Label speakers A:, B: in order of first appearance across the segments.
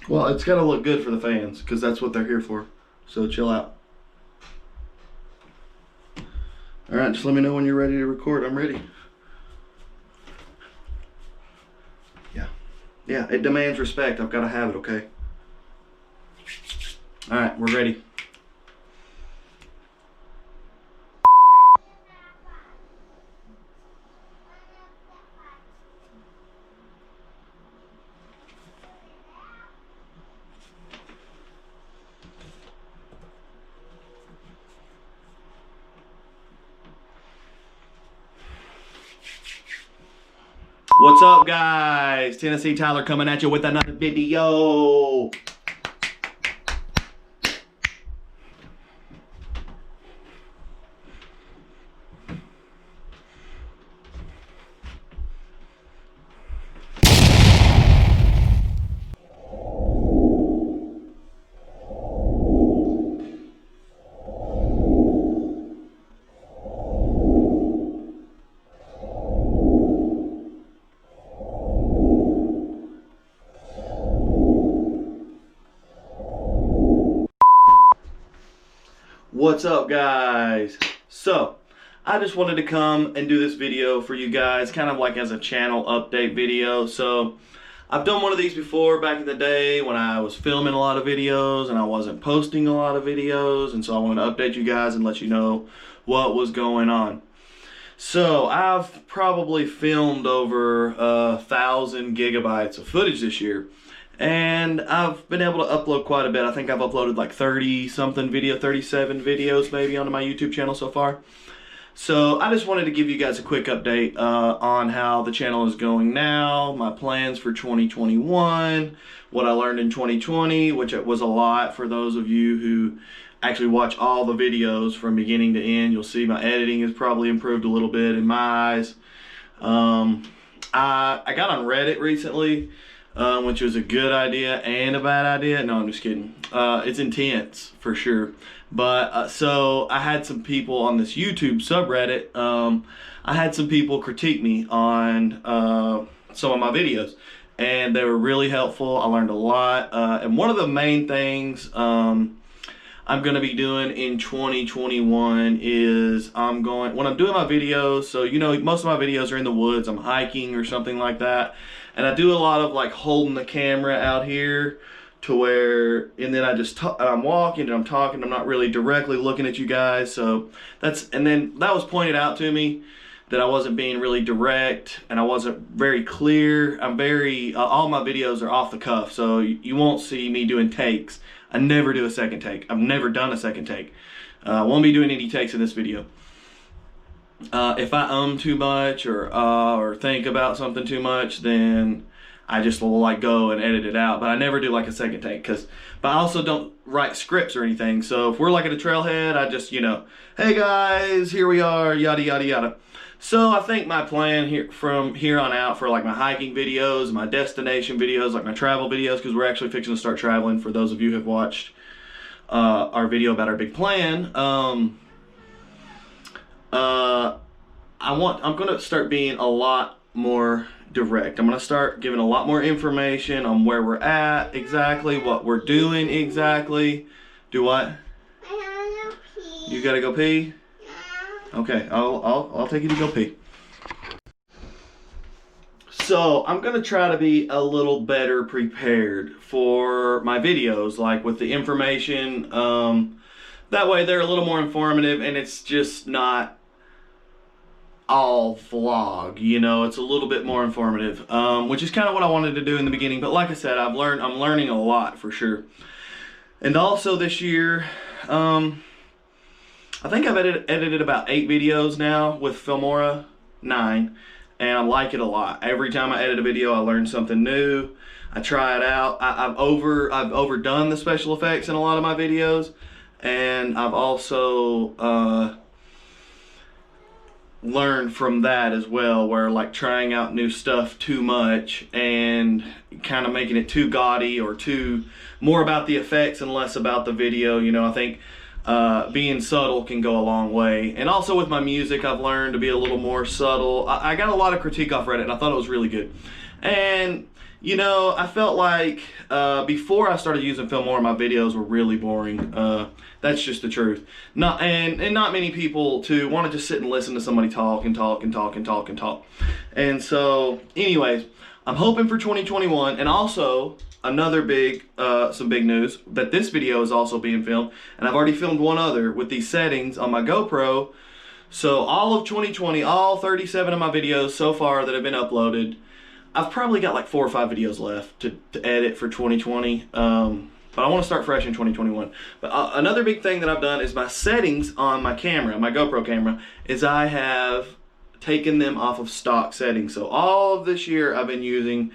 A: Well, it's got to look good for the fans because that's what they're here for. So chill out. All right, just let me know when you're ready to record. I'm ready. Yeah. Yeah, it demands respect. I've got to have it, okay? All right, we're ready. What's up, guys? Tennessee Tyler coming at you with another video. What's up, guys? So I just wanted to come and do this video for you guys, kind of like as a channel update video. So I've done one of these before back in the day when I was filming a lot of videos and I wasn't posting a lot of videos, and so I wanted to update you guys and let you know what was going on. So I've probably filmed over 1,000 gigabytes of footage this year, and I've been able to upload quite a bit. I think I've uploaded like 30 something video, 37 videos maybe onto my YouTube channel so far. So I just wanted to give you guys a quick update on how the channel is going now, my plans for 2021, what I learned in 2020, which it was a lot for those of you who actually watch all the videos from beginning to end. You'll see my editing has probably improved a little bit in my eyes. I got on Reddit recently, which was a good idea and a bad idea. No, I'm just kidding. It's intense for sure. But so I had some people on this YouTube subreddit. I had some people critique me on some of my videos, and they were really helpful. I learned a lot. And one of the main things I'm going to be doing in 2021 is when I'm doing my videos, so you know, most of my videos are in the woods, I'm hiking or something like that, and I do a lot of like holding the camera out here to where, and then I'm walking and I'm talking, I'm not really directly looking at you guys. So and then that was pointed out to me that I wasn't being really direct and I wasn't very clear. All my videos are off the cuff, so you won't see me doing takes. I never do a second take. I've never done a second take. I won't be doing any takes in this video. If I too much or think about something too much, then I just will like go and edit it out. But I never do like a second take, but I also don't write scripts or anything. So if we're like at a trailhead, I just, hey guys, here we are, yada yada yada. So I think my plan from here on out for like my hiking videos, my destination videos, like my travel videos, because we're actually fixing to start traveling, for those of you who have watched our video about our big plan. I'm going to start being a lot more direct. I'm going to start giving a lot more information on where we're at exactly, what we're doing exactly. Do what?
B: I wanna pee.
A: You got to go pee?
B: Yeah.
A: Okay, I'll take you to go pee. So I'm gonna try to be a little better prepared for my videos, like with the information. That way they're a little more informative and it's just not all vlog, it's a little bit more informative, which is kind of what I wanted to do in the beginning. But like I said, I'm learning a lot for sure. And also this year, I think I've edited about 8 videos now with Filmora, 9, and I like it a lot. Every time I edit a video, I learn something new. I try it out. I've overdone the special effects in a lot of my videos, and I've also learned from that as well, where like trying out new stuff too much and kind of making it too gaudy or more about the effects and less about the video. I think being subtle can go a long way. And also with my music, I've learned to be a little more subtle. I got a lot of critique off Reddit, and I thought it was really good. And you know, I felt like before I started using Filmora, my videos were really boring. That's just the truth. Not many people to want to just sit and listen to somebody talk and talk and talk and talk and talk. And so, anyways, I'm hoping for 2021, and also another some big news that this video is also being filmed, and I've already filmed one other with these settings on my GoPro. So all of 2020, all 37 of my videos so far that have been uploaded. I've probably got like 4 or 5 videos left to edit for 2020, but I want to start fresh in 2021. But another big thing that I've done is my settings on my camera, my GoPro camera, is I have taken them off of stock settings. So all of this year I've been using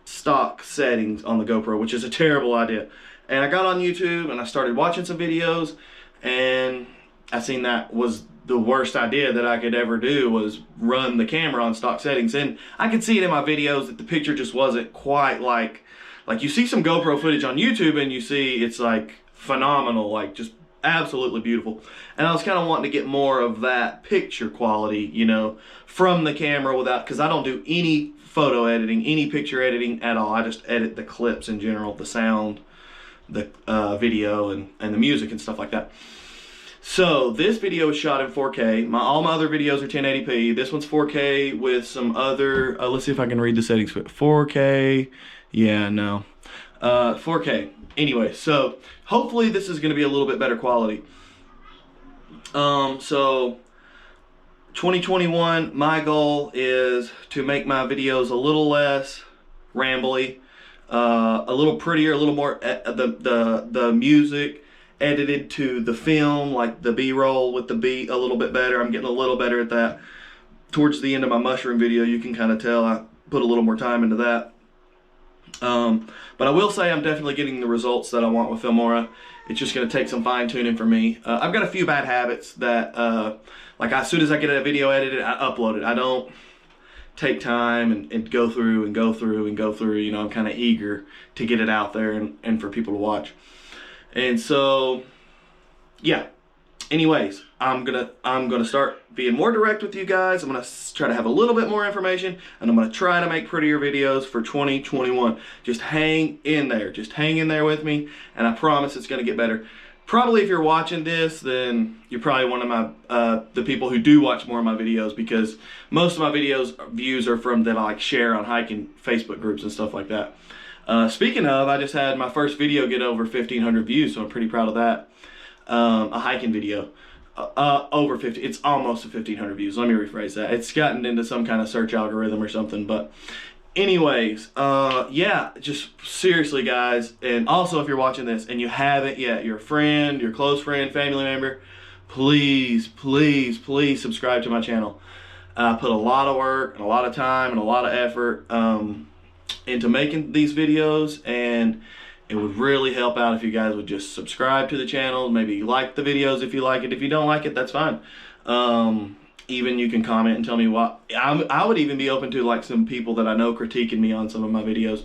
A: stock settings on the GoPro, which is a terrible idea. And I got on YouTube and I started watching some videos, and I seen that was the worst idea that I could ever do, was run the camera on stock settings. And I could see it in my videos that the picture just wasn't quite like you see some GoPro footage on YouTube and you see it's like phenomenal, like just absolutely beautiful. And I was kind of wanting to get more of that picture quality, you know, from the camera without, because I don't do any photo editing, any picture editing at all. I just edit the clips in general, the sound, the video, and the music and stuff like that. So this video is shot in 4K. All my other videos are 1080p. This one's 4K with some other, let's see if I can read the settings for it. 4K, yeah, no. 4K. Anyway, so hopefully this is going to be a little bit better quality. So 2021, my goal is to make my videos a little less rambly, a little prettier, a little more, the music edited to the film, like the B-roll with the beat a little bit better. I'm getting a little better at that. Towards the end of my mushroom video, you can kind of tell I put a little more time into that. But I will say I'm definitely getting the results that I want with Filmora. It's just going to take some fine-tuning for me. I've got a few bad habits that, like as soon as I get a video edited, I upload it. I don't take time and go through and go through and go through. You know, I'm kind of eager to get it out there and for people to watch. And so, yeah. Anyways, I'm gonna start being more direct with you guys. I'm gonna try to have a little bit more information, and I'm gonna try to make prettier videos for 2021. Just hang in there. Just hang in there with me, and I promise it's gonna get better. Probably if you're watching this, then you're probably one of my the people who do watch more of my videos, because most of my videos views are from that I like share on hiking Facebook groups and stuff like that. Speaking of, I just had my first video get over 1,500 views, so I'm pretty proud of that. A hiking video, over 50, it's almost to 1,500 views. Let me rephrase that. It's gotten into some kind of search algorithm or something, but anyways, yeah, just seriously guys, and also if you're watching this and you haven't yet, your friend, your close friend, family member, please, please, please subscribe to my channel. I put a lot of work and a lot of time and a lot of effort, into making these videos, and it would really help out if you guys would just subscribe to the channel, maybe like the videos if you like it. If you don't like it, that's fine. Even you can comment and tell me what. I would even be open to like some people that I know critiquing me on some of my videos.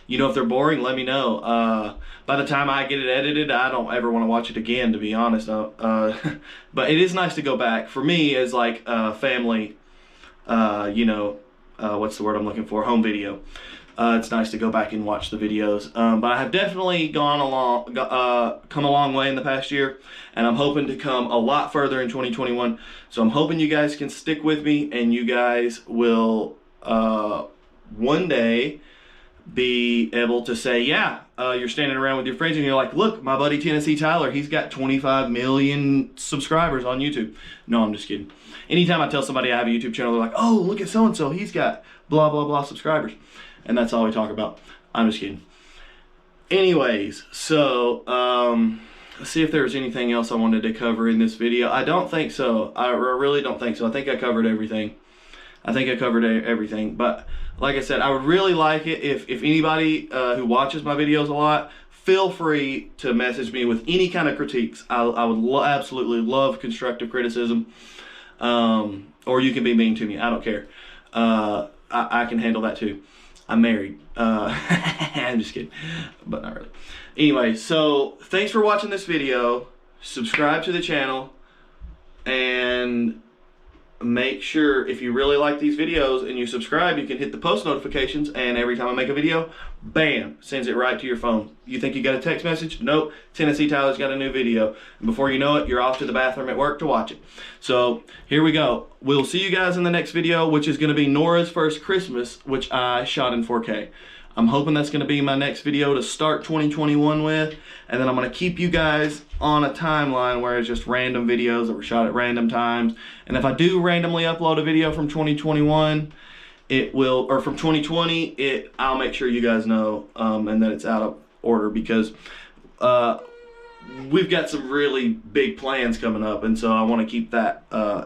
A: You know, if they're boring, let me know. By the time I get it edited, I don't ever want to watch it again, to be honest. But it is nice to go back. For me, as like family, you know, what's the word I'm looking for? Home video. It's nice to go back and watch the videos. But I have definitely come a long way in the past year, and I'm hoping to come a lot further in 2021. So I'm hoping you guys can stick with me, and you guys will one day be able to say, yeah, you're standing around with your friends and you're like, look, my buddy Tennessee Tyler, he's got 25 million subscribers on YouTube. No, I'm just kidding. Anytime I tell somebody I have a YouTube channel, they're like, oh, look at so-and-so, he's got blah, blah, blah subscribers. And that's all we talk about. I'm just kidding. Anyways, so let's see if there's anything else I wanted to cover in this video. I don't think so. I really don't think so. I think I covered everything. But like I said, I would really like it if anybody who watches my videos a lot, feel free to message me with any kind of critiques. I would absolutely love constructive criticism. Or you can be mean to me. I don't care. I can handle that too. I'm married. I'm just kidding, but not really. Anyway, so thanks for watching this video. subscribe to the channel, and make sure if you really like these videos and you subscribe, you can hit the post notifications, and every time I make a video, bam, sends it right to your phone. You think you got a text message? Nope. Tennessee Tyler's got a new video. And before you know it, you're off to the bathroom at work to watch it. So here we go. We'll see you guys in the next video, which is going to be Nora's first Christmas, which I shot in 4K. I'm hoping that's going to be my next video to start 2021 with, and then I'm going to keep you guys on a timeline where it's just random videos that were shot at random times. And if I do randomly upload a video from 2021, it will, or from 2020, I'll make sure you guys know, and that it's out of order, because we've got some really big plans coming up, and so I want to keep that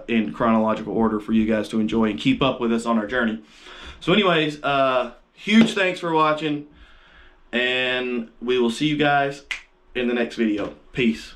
A: in chronological order for you guys to enjoy and keep up with us on our journey. So anyways, huge thanks for watching, and we will see you guys in the next video. Peace.